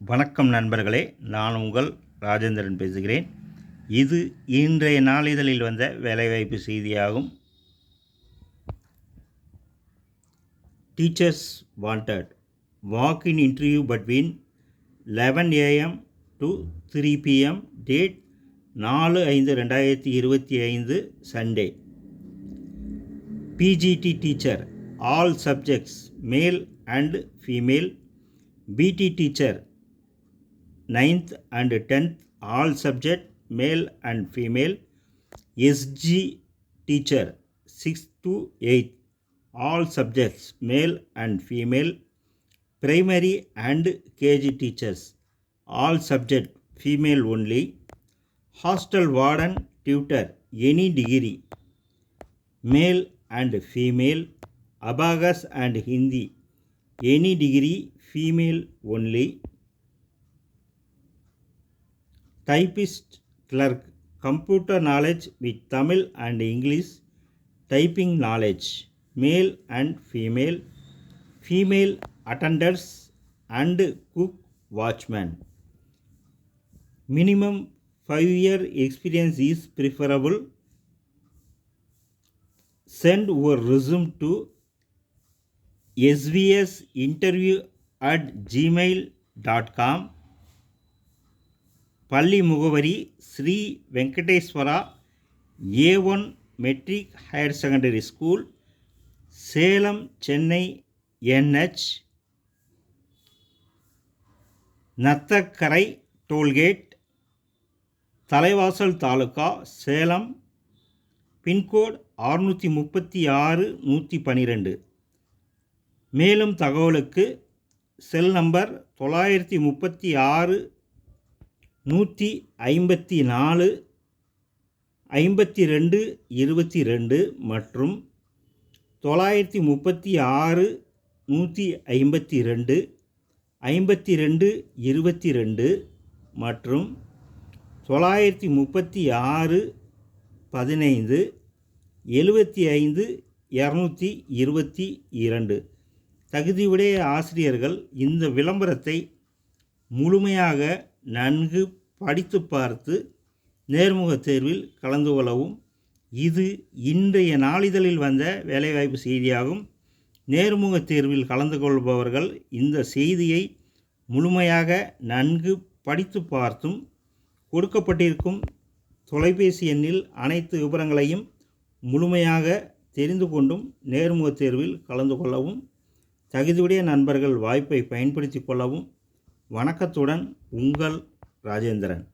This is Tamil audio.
வணக்கம் நண்பர்களே, நான் உங்கள் ராஜேந்திரன் பேசுகிறேன். இது இன்றைய நாளிதழில் வந்த வேலைவாய்ப்பு செய்தியாகும். Teachers wanted walk in interview between 11 AM to 3 PM, date 4/5/2025, Sunday. PGT teacher, all subjects, male and female. BT teacher, 9th and 10th, all subject, male and female. SG teacher, 6th to 8th, all subjects, male and female. Primary and KG teachers, all subject, female only. Hostel warden tutor, any degree, male and female. Abagus and Hindi, any degree, female only. Typist clerk, computer knowledge with Tamil and English. Typing knowledge, male and female. Female attendants and cook watchman. Minimum 5-year experience is preferable. Send your resume to svsinterview@gmail.com. பள்ளி முகவரி Sri Venkateswara A1 matric higher secondary school, Salem, Chennai NH, Nathakkarai toll gate, Thalaivasal taluka, Salem. Pin code 636-112. மேலும் தகவலுக்கு செல் நம்பர் 936-154-5222 மற்றும் 936-152-5222 மற்றும் 936-15-75-222. தகுதியுடைய ஆசிரியர்கள் இந்த விளம்பரத்தை முழுமையாக நன்கு படித்து பார்த்து நேர்முக தேர்வில் கலந்து கொள்ளவும். இது இன்றைய நாளிதழில் வந்த வேலைவாய்ப்பு செய்தியாகும். நேர்முக தேர்வில் கலந்து கொள்பவர்கள் இந்த செய்தியை முழுமையாக நன்கு படித்து பார்த்தும் கொடுக்கப்பட்டிருக்கும் தொலைபேசி எண்ணில் அனைத்து விவரங்களையும் முழுமையாக தெரிந்து கொண்டும் நேர்முக தேர்வில் கலந்து கொள்ளவும். தகுதியுடைய நண்பர்கள் வாய்ப்பை பயன்படுத்தி கொள்ளவும். வணக்கத்துடன் உங்கள் ராஜேந்திரன்.